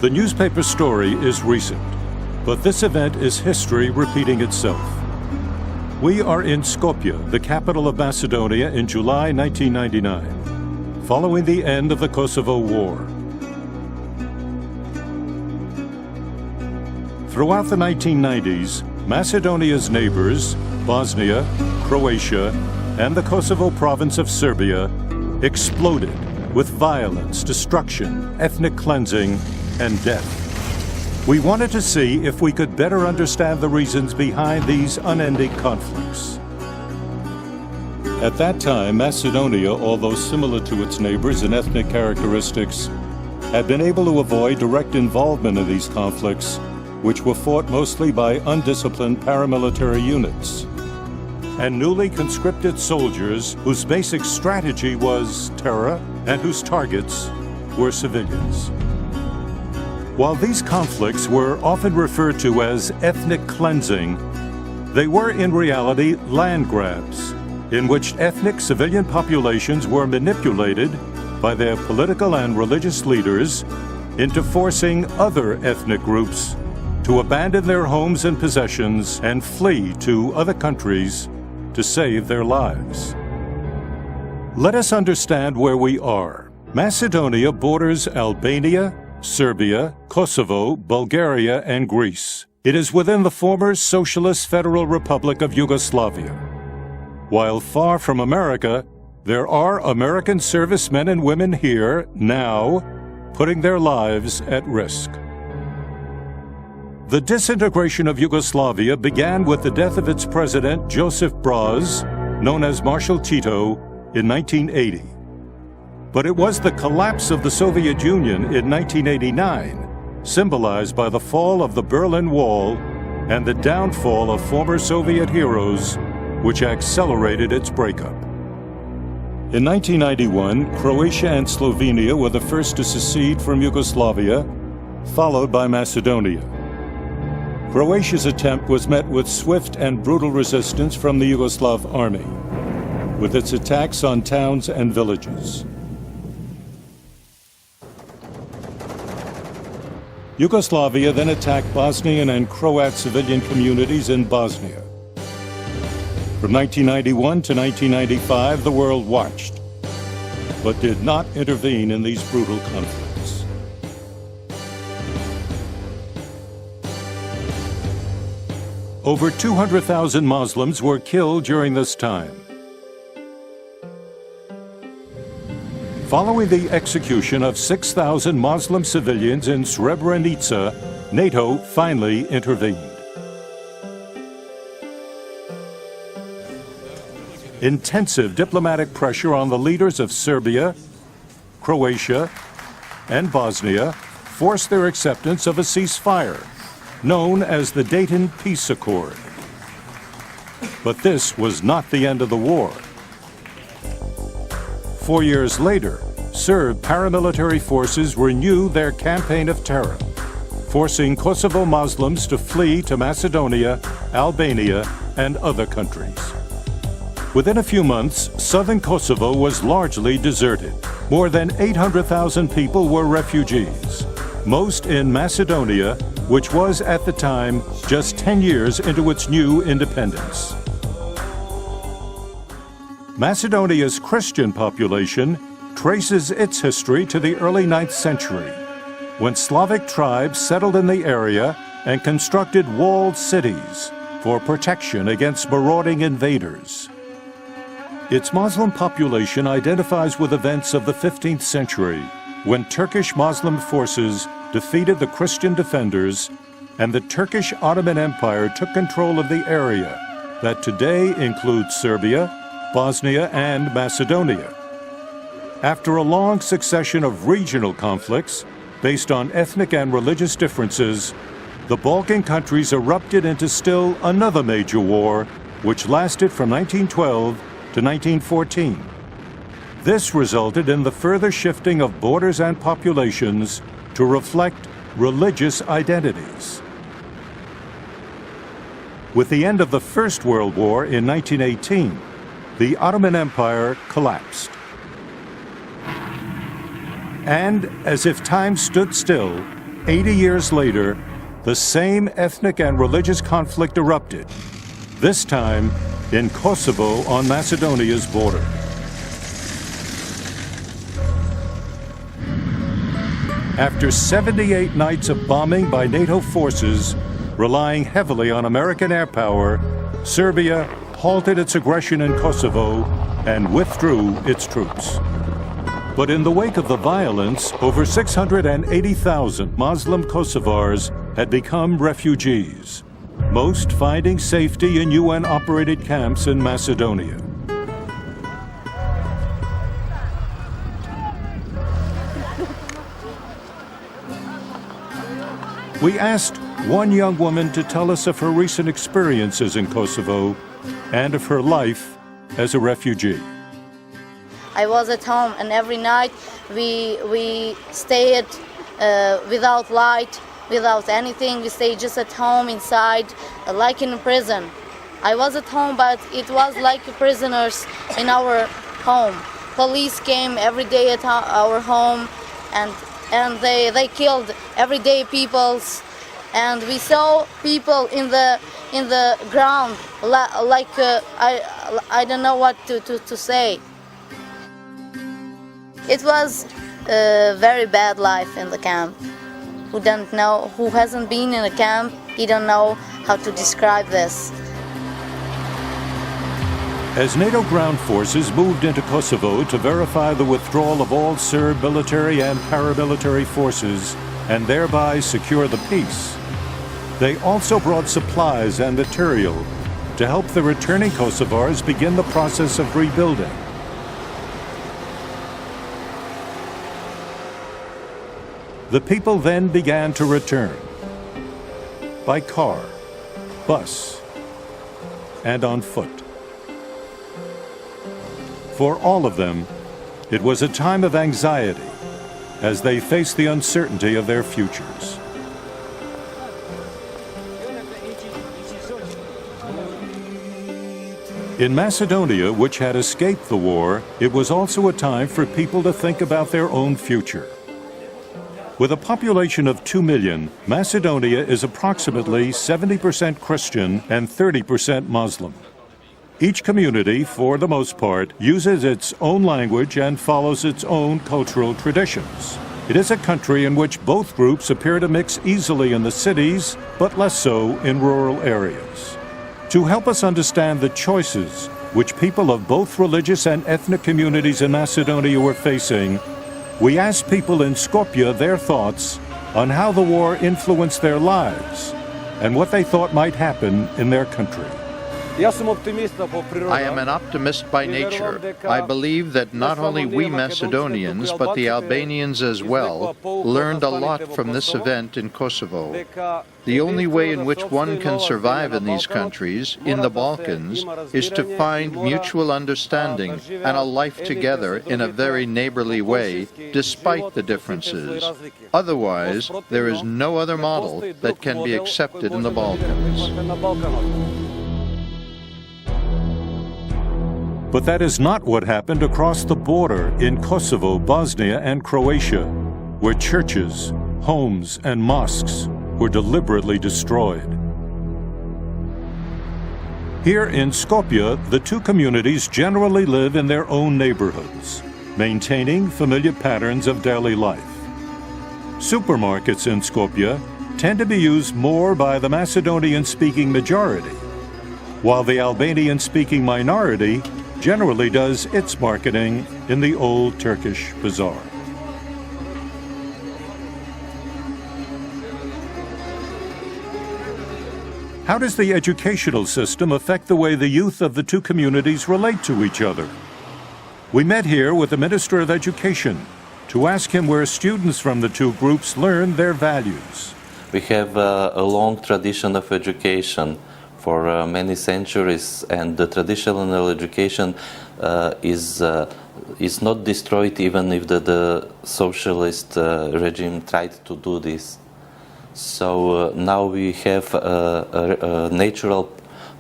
The newspaper story is recent, but this event is history repeating itself. We are in Skopje, the capital of Macedonia, in July 1999, following the end of the Kosovo War. Throughout the 1990s, Macedonia's neighbors, Bosnia, Croatia, and the Kosovo province of Serbia, exploded with violence, destruction, ethnic cleansing, and death. We wanted to see if we could better understand the reasons behind these unending conflicts. At that time, Macedonia, although similar to its neighbors in ethnic characteristics, had been able to avoid direct involvement in these conflicts, which were fought mostly by undisciplined paramilitary units and newly conscripted soldiers whose basic strategy was terror and whose targets were civilians. While these conflicts were often referred to as ethnic cleansing, they were in reality land grabs, in which ethnic civilian populations were manipulated by their political and religious leaders into forcing other ethnic groups to abandon their homes and possessions and flee to other countries to save their lives. Let us understand where we are. Macedonia borders Albania, Serbia, Kosovo, Bulgaria, and Greece. It is within the former Socialist Federal Republic of Yugoslavia. While far from America, there are American servicemen and women here now, putting their lives at risk. The disintegration of Yugoslavia began with the death of its president, Josip Broz, known as Marshal Tito, in 1980. But it was the collapse of the Soviet Union in 1989, symbolized by the fall of the Berlin Wall and the downfall of former Soviet heroes, which accelerated its breakup. In 1991, Croatia and Slovenia were the first to secede from Yugoslavia, followed by Macedonia. Croatia's attempt was met with swift and brutal resistance from the Yugoslav army, with its attacks on towns and villages. Yugoslavia then attacked Bosnian and Croat civilian communities in Bosnia. From 1991 to 1995, the world watched, but did not intervene in these brutal conflicts. Over 200,000 Muslims were killed during this time. Following the execution of 6,000 Muslim civilians in Srebrenica, NATO finally intervened. Intensive diplomatic pressure on the leaders of Serbia, Croatia, and Bosnia forced their acceptance of a ceasefire, known as the Dayton Peace Accord. But this was not the end of the war. 4 years later, Serb paramilitary forces renewed their campaign of terror, forcing Kosovo Muslims to flee to Macedonia, Albania, and other countries. Within a few months, southern Kosovo was largely deserted. More than 800,000 people were refugees, most in Macedonia, which was at the time just 10 years into its new independence. Macedonia's Christian population traces its history to the early 9th century, when Slavic tribes settled in the area and constructed walled cities for protection against marauding invaders. Its Muslim population identifies with events of the 15th century, when Turkish Muslim forces defeated the Christian defenders, and the Turkish Ottoman Empire took control of the area that today includes Serbia, Bosnia, and Macedonia. After a long succession of regional conflicts based on ethnic and religious differences, the Balkan countries erupted into still another major war, which lasted from 1912 to 1914. This resulted in the further shifting of borders and populations to reflect religious identities. With the end of the First World War in 1918, the Ottoman Empire collapsed. And as if time stood still, 80 years later, the same ethnic and religious conflict erupted, this time in Kosovo on Macedonia's border. After 78 nights of bombing by NATO forces, relying heavily on American air power, Serbia halted its aggression in Kosovo and withdrew its troops. But in the wake of the violence, over 680,000 Muslim Kosovars had become refugees, most finding safety in UN-operated camps in Macedonia. We asked one young woman to tell us of her recent experiences in Kosovo and of her life as a refugee. I was at home, and every night we stayed without light, without anything. We stayed just at home inside, like in a prison. I was at home, but it was like prisoners in our home. Police came every day at our home, and they killed everyday peoples, and we saw people in the ground like I don't know what to say. It was a very bad life in the camp. Who hasn't been in a camp, he don't know how to describe this. As NATO ground forces moved into Kosovo to verify the withdrawal of all Serb military and paramilitary forces and thereby secure the peace, they also brought supplies and material to help the returning Kosovars begin the process of rebuilding. The people then began to return by car, bus, and on foot. For all of them, it was a time of anxiety as they faced the uncertainty of their futures. In Macedonia, which had escaped the war, it was also a time for people to think about their own future. With a population of 2 million, Macedonia is approximately 70% Christian and 30% Muslim. Each community, for the most part, uses its own language and follows its own cultural traditions. It is a country in which both groups appear to mix easily in the cities, but less so in rural areas. To help us understand the choices which people of both religious and ethnic communities in Macedonia were facing, we asked people in Skopje their thoughts on how the war influenced their lives and what they thought might happen in their country. I am an optimist by nature. I believe that not only we Macedonians, but the Albanians as well, learned a lot from this event in Kosovo. The only way in which one can survive in these countries, in the Balkans, is to find mutual understanding and a life together in a very neighborly way, despite the differences. Otherwise, there is no other model that can be accepted in the Balkans. But that is not what happened across the border in Kosovo, Bosnia, and Croatia, where churches, homes, and mosques were deliberately destroyed. Here in Skopje, the two communities generally live in their own neighborhoods, maintaining familiar patterns of daily life. Supermarkets in Skopje tend to be used more by the Macedonian-speaking majority, while the Albanian-speaking minority generally does its marketing in the old Turkish bazaar. How does the educational system affect the way the youth of the two communities relate to each other? We met here with the Minister of Education to ask him where students from the two groups learn their values. We have a long tradition of education for many centuries, and the traditional education is not destroyed even if the socialist regime tried to do this. So now we have a natural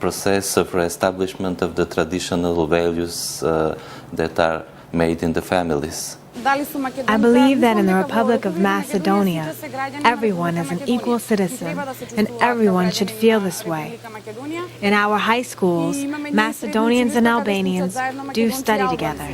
process of reestablishment of the traditional values that are made in the families. I believe that in the Republic of Macedonia, everyone is an equal citizen, and everyone should feel this way. In our high schools, Macedonians and Albanians do study together.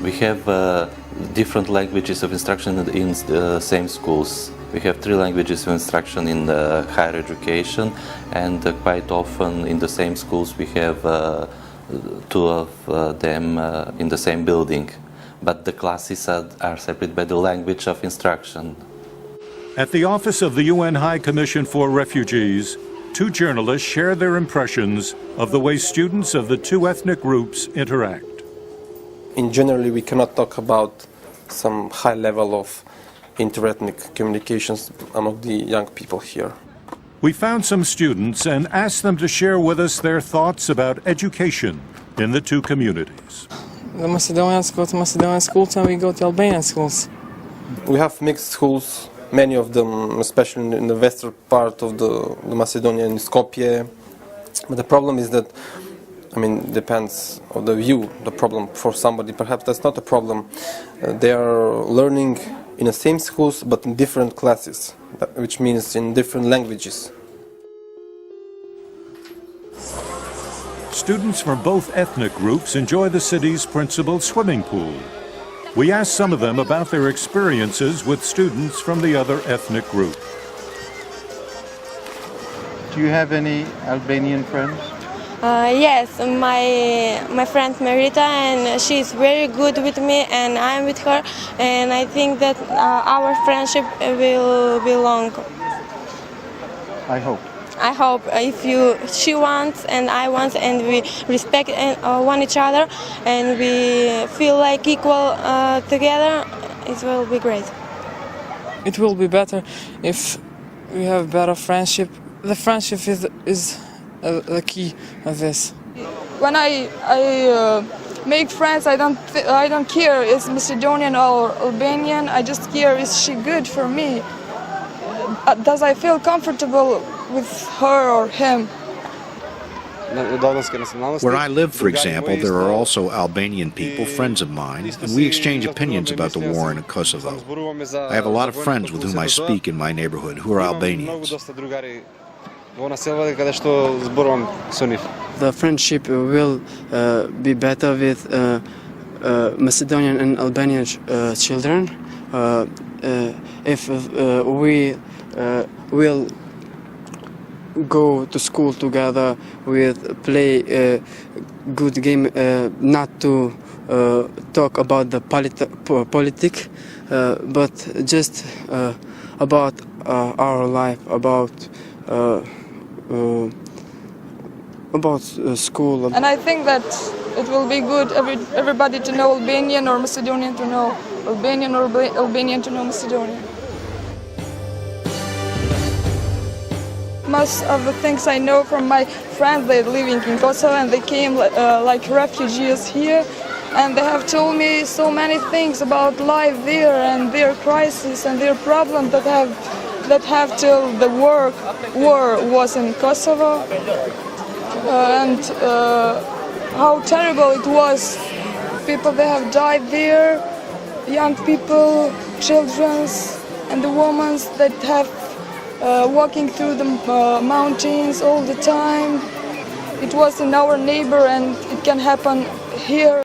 We have different languages of instruction in the same schools. We have 3 languages of instruction in the higher education, and quite often in the same schools we have 2 of them in the same building. But the classes are separated by the language of instruction. At the office of the UN High Commission for Refugees, 2 journalists share their impressions of the way students of the 2 ethnic groups interact. In general, we cannot talk about some high level of interethnic communications among the young people here. We found some students and asked them to share with us their thoughts about education in the 2 communities. The Macedonians go to Macedonian schools and we go to Albanian schools. We have mixed schools, many of them, especially in the western part of the Macedonia, in Skopje. But the problem is that, depends on the view. The problem for somebody, perhaps that's not a problem. They are learning in the same schools but in different classes, which means in different languages. Students from both ethnic groups enjoy the city's principal swimming pool. We asked some of them about their experiences with students from the other ethnic group. Do you have any Albanian friends? Yes, my friend Marita, and she's very good with me, and I'm with her, and I think that our friendship will be long. I hope. I hope she wants and I want, and we respect one each other, and we feel like equal together, it will be great. It will be better if we have better friendship. The friendship is the key of this. When I make friends, I don't care is Macedonian or Albanian. I just care is she good for me. Does I feel comfortable with her or him? Where I live, for example, there are also Albanian people, friends of mine, and we exchange opinions about the war in Kosovo. I have a lot of friends with whom I speak in my neighborhood who are Albanians. The friendship will be better with Macedonian and Albanian children if we will go to school together, with play a good game, not to talk about the politics, but just about our life, about school. And I think that it will be good everybody to know Albanian, or Macedonian to know Albanian, or Albanian to know Macedonian. Most of the things I know from my friends, they're living in Kosovo and they came like refugees here, and they have told me so many things about life there and their crisis and their problems that have till the war was in Kosovo, and how terrible it was. People that have died there, young people, children, and the women that have walking through the mountains all the time. It was in our neighbor, and it can happen here.